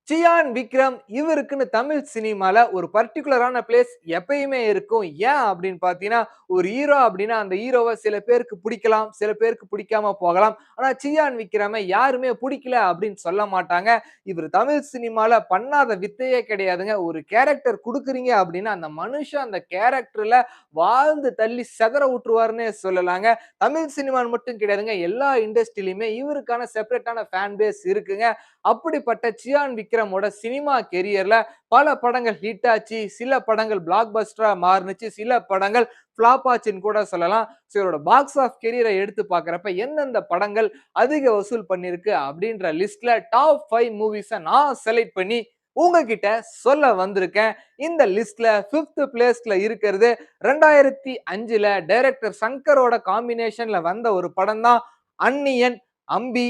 சியான் விக்ரம் இவருக்குன்னு தமிழ் சினிமால ஒரு பர்ட்டிகுலரான பிளேஸ் எப்பயுமே இருக்கும். ஏன் அப்படின்னு பார்த்தீங்கன்னா, ஒரு ஹீரோ அப்படின்னா அந்த ஹீரோவ சில பேருக்கு பிடிக்கலாம், சில பேருக்கு பிடிக்காம போகலாம். ஆனா சியான் விக்ரம யாருமே பிடிக்கல அப்படின்னு சொல்ல மாட்டாங்க. இவரு தமிழ் சினிமால பண்ணாத வித்தையே கிடையாதுங்க. ஒரு கேரக்டர் குடுக்குறீங்க அப்படின்னா, அந்த மனுஷன் அந்த கேரக்டர்ல வாழ்ந்து தள்ளி சிதற விட்டுருவாருன்னே சொல்லலாங்க. தமிழ் சினிமான்னு மட்டும் கிடையாதுங்க. எல்லா இண்டஸ்ட்ரியிலுமே இவருக்கான செப்பரேட்டான ஃபேன் பேஸ் இருக்குங்க. அப்படிப்பட்ட சியான் விக்ரமோட சினிமா கெரியர்ல பல படங்கள் ஹிட் ஆச்சு. சில படங்கள் பிளாக் பஸ்டரா மாறுனுச்சு. சில படங்கள் ஃப்ளாப் ஆச்சுன்னு கூட சொல்லலாம். சோ இவரோட பாக்ஸ் ஆஃப் கெரியர எடுத்து பார்க்கிறப்ப எந்தெந்த படங்கள் அதிக வசூல் பண்ணிருக்கு அப்படின்ற லிஸ்ட்ல டாப் 5 மூவிஸ நான் செலக்ட் பண்ணி உங்ககிட்ட சொல்ல வந்திருக்கேன். இந்த லிஸ்ட்ல 5த் பிளேஸ்ல இருக்கிறது 2005ல டைரக்டர் சங்கரோட காம்பினேஷன்ல வந்த ஒரு படம் தான் அந்நியன், அம்பி,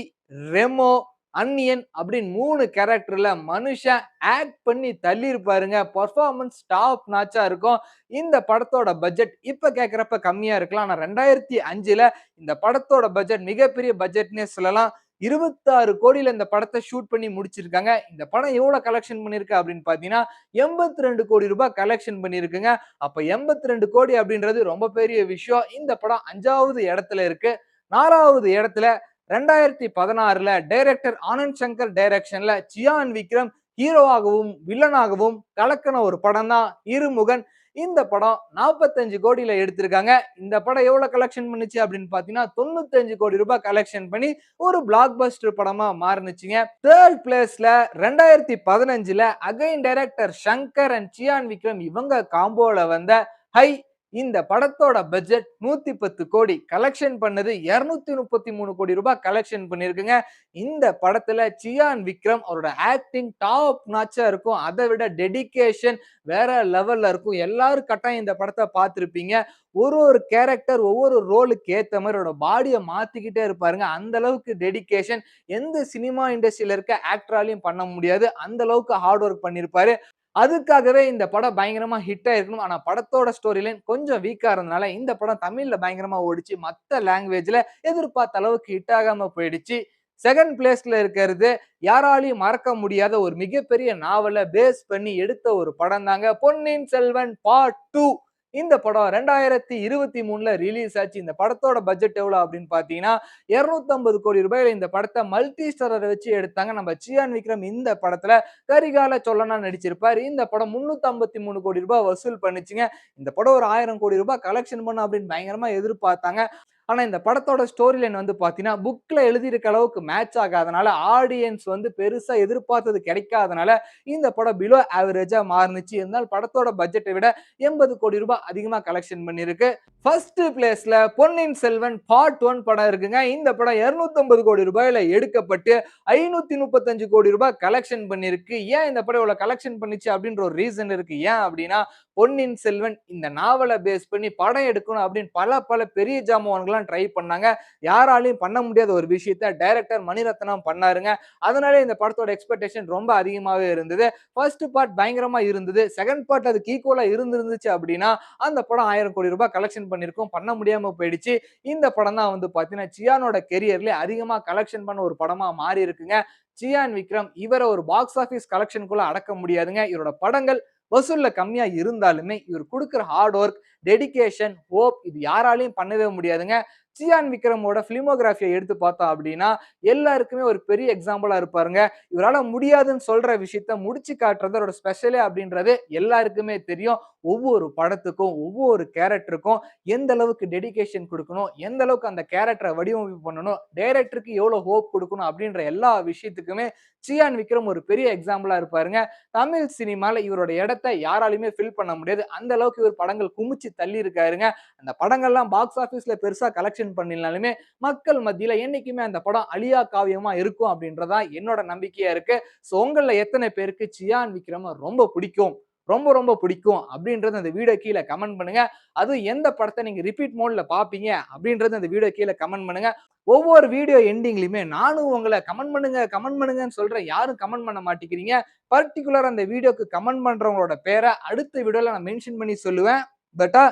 ரெமோ, அந்நியன் அப்படின்னு 3 கேரக்டர்ல மனுஷன் ஆக்ட் பண்ணி தள்ளியிருப்பாருங்க. பெர்ஃபார்மன்ஸ் டாப் நாட்சா இருக்கும். இந்த படத்தோட பட்ஜெட் இப்ப கேட்கிறப்ப கம்மியா இருக்கலாம். ஆனா 2005ல இந்த படத்தோட பட்ஜெட் மிகப்பெரிய பட்ஜெட்னே சொல்லலாம். 26 கோடியில இந்த படத்த ஷூட் பண்ணி முடிச்சிருக்காங்க. இந்த படம் எவ்வளவு கலெக்ஷன் பண்ணிருக்கு அப்படின்னு பார்த்தீங்கன்னா, 82 கோடி ரூபாய் கலெக்ஷன் பண்ணியிருக்குங்க. அப்ப 82 கோடி அப்படின்றது ரொம்ப பெரிய விஷயம். இந்த படம் 5வது இடத்துல இருக்கு. 4வது இடத்துல 2016ல டைரக்டர் ஆனந்த் சங்கர் டைரக்ஷன்ல சியான் விக்ரம் ஹீரோவாகவும் வில்லனாகவும் கலக்கின ஒரு படம் தான் இருமுகன். இந்த படம் 45 கோடியில எடுத்திருக்காங்க. இந்த படம் எவ்வளவு கலெக்ஷன் பண்ணுச்சு அப்படின்னு பாத்தீங்கன்னா 95 கோடி ரூபாய் கலெக்ஷன் பண்ணி ஒரு பிளாக் பஸ்டர் படமா மாறுனுச்சுங்க. தேர்ட் பிளேஸ்ல 2015ல again director Shankar and Chiyaan Vikram இவங்க காம்போல வந்த ஹை. இந்த படத்தோட பட்ஜெட் 110 கோடி கலெக்ஷன் பண்ணது 233 கோடி ரூபாய் கலெக்ஷன் பண்ணிருக்குங்க. இந்த படத்துல சியான் விக்ரம் அவரோட ஆக்டிங் டாப் நாட்சா இருக்கும். அதை விட டெடிகேஷன் வேற லெவல்ல இருக்கும். எல்லாரும் கட்டாயம் இந்த படத்தை பார்த்திருப்பீங்க. ஒரு கேரக்டர் ஒவ்வொரு ரோலுக்கு ஏத்த மாதிரி அவரோட பாடியை மாத்திக்கிட்டே இருப்பாருங்க. அந்த அளவுக்கு டெடிகேஷன் எந்த சினிமா இண்டஸ்ட்ரியில இருக்க ஆக்டராலையும் பண்ண முடியாது. அந்த அளவுக்கு ஹார்ட் ஒர்க் பண்ணிருப்பாரு. அதுக்காகவே இந்த படம் பயங்கரமா ஹிட் ஆயிருக்கணும். ஆனா படத்தோட ஸ்டோரி லைன் கொஞ்சம் வீக்கா இருந்தனால இந்த படம் தமிழ்ல பயங்கரமா ஓடிச்சு. மத்த லாங்குவேஜ்ல எதிர்பார்த்த அளவுக்கு ஹிட் ஆகாம போயிடுச்சு. செகண்ட் பிளேஸ்ல இருக்கிறது யாராலையும் மறக்க முடியாத ஒரு மிகப்பெரிய நாவலை பேஸ் பண்ணி எடுத்த ஒரு படம் தாங்க பொன்னியின் செல்வன் பார்ட் 2. இந்த படம் 2023ல ரிலீஸ் ஆச்சு. இந்த படத்தோட பட்ஜெட் எவ்வளவு அப்படின்னு பாத்தீங்கன்னா 250 கோடி ரூபாயில இந்த படத்தை மல்டி ஸ்டாரரை வச்சு எடுத்தாங்க. நம்ம சியான் விக்ரம் இந்த படத்துல கரிகால சோழனா நடிச்சிருப்பாரு. இந்த படம் 353 கோடி ரூபாய் வசூல் பண்ணுச்சுங்க. இந்த படம் ஒரு 1000 கோடி ரூபாய் கலெக்ஷன் பண்ணும் அப்படின்னு பயங்கரமா எதிர்பார்த்தாங்க. ஆனா இந்த படத்தோட ஸ்டோரி லைன் வந்து பாத்தீங்கன்னா புக்ல எழுதியிருக்க அளவுக்கு மேட்ச் ஆகாதனால ஆடியன்ஸ் வந்து பெருசா எதிர்பார்த்தது கிடைக்காதனால இந்த படம் பிலோ ஆவரேஜா மாறுனுச்சு. இருந்தாலும் படத்தோட பட்ஜெட்டை விட 80 கோடி ரூபாய் அதிகமா கலெக்ஷன் பண்ணிருக்கு. ஃபர்ஸ்ட் பிளேஸ்ல பொன்னியின் செல்வன் பார்ட் 1 படம் இருக்குங்க. இந்த படம் 250 கோடி ரூபாயில எடுக்கப்பட்டு 535 கோடி ரூபாய் கலெக்ஷன் பண்ணிருக்கு. ஏன் இந்த படம் இவ்வளவு கலெக்ஷன் பண்ணிச்சு அப்படின்ற ஒரு ரீசன் இருக்கு. ஏன் அப்படின்னா பொன்னியின் செல்வன் இந்த நாவலை பேஸ் பண்ணி படம் எடுக்கணும் அப்படின்னு பல பெரிய ஜாமான்கள்லாம் ட்ரை பண்ணாங்க. யாராலையும் பண்ண முடியாத ஒரு விஷயத்த டைரக்டர் மணிரத்னம் பண்ணாருங்க. அதனால இந்த படத்தோட எக்ஸ்பெக்டேஷன் ரொம்ப அதிகமாவே இருந்தது. ஃபர்ஸ்ட் பார்ட் பயங்கரமா இருந்தது. செகண்ட் பார்ட் அதுக்கு ஈக்குவலா இருந்துச்சு அப்படின்னா அந்த படம் 1000 கோடி ரூபாய் கலெக்ஷன் பண்ணிருக்கும். பண்ண முடியாம போயிடுச்சு. இந்த படம் தான் வந்து பாத்தீங்கன்னா சியானோட கெரியர்ல அதிகமா கலெக்ஷன் பண்ண ஒரு படமா மாறி இருக்குங்க. சியான் விக்ரம் இவரை ஒரு பாக்ஸ் ஆபீஸ் கலெக்ஷனுக்குள்ள அடக்க முடியாதுங்க. இவரோட படங்கள் வசூல்ல கம்மியா இருந்தாலுமே இவர் கொடுக்கிற ஹார்ட் ஒர்க், டெடிகேஷன், ஹோப் இது யாராலையும் பண்ணவே முடியாதுங்க. சியான் விக்ரமோட பிலிமோகிராஃபியை எடுத்து பார்த்தோம் அப்படின்னா எல்லாருக்குமே ஒரு பெரிய எக்ஸாம்பிளா இருப்பாருங்க. இவரால முடியாதுன்னு சொல்ற விஷயத்த முடிச்சு காட்டுறது அவரோட ஸ்பெஷலே அப்படின்றது எல்லாருக்குமே தெரியும். ஒவ்வொரு படத்துக்கும் ஒவ்வொரு கேரக்டருக்கும் எந்த அளவுக்கு டெடிகேஷன் கொடுக்கணும், எந்த அளவுக்கு அந்த கேரக்டரை வடிவமைப்பு பண்ணணும், டைரக்டருக்கு எவ்வளவு ஹோப் கொடுக்கணும் அப்படின்ற எல்லா விஷயத்துக்குமே சியான் விக்ரம் ஒரு பெரிய எக்ஸாம்பிளா இருப்பாருங்க. தமிழ் சினிமால இவரோட இடத்தை யாராலுமே ஃபில் பண்ண முடியாது. அந்த அளவுக்கு இவர் படங்கள் குமிச்சு தள்ளி இருக்காருங்க. அந்த படங்கள்லாம் பாக்ஸ் ஆபீஸ்ல பெருசா கலெக்ஷன் பண்ணினாலுமே மக்கள் மத்தியில என்னைக்குமே அந்த படம் அழியா காவியமா இருக்கும் அப்படின்றதா என்னோட நம்பிக்கையா இருக்கு. சோ உங்கள எத்தனை பேருக்கு சியான் விக்ரம ரொம்ப பிடிக்கும், ரொம்ப பிடிக்கும் அப்படின்றது அந்த வீடியோ கீழே கமெண்ட் பண்ணுங்க. அதுவும் எந்த படத்தை நீங்க ரிப்பீட் மோட்ல பாப்பீங்க அப்படின்றது அந்த வீடியோ கீழே கமெண்ட் பண்ணுங்க. ஒவ்வொரு வீடியோ எண்டிங்லயுமே நானும் உங்களை கமெண்ட் பண்ணுங்கன்னு சொல்றேன். யாரும் கமெண்ட் பண்ண மாட்டேங்கிறீங்க. பர்டிகுலர் அந்த வீடியோக்கு கமெண்ட் பண்றவங்களோட பேரை அடுத்த வீடியோல நான் மென்ஷன் பண்ணி சொல்லுவேன். பட்டா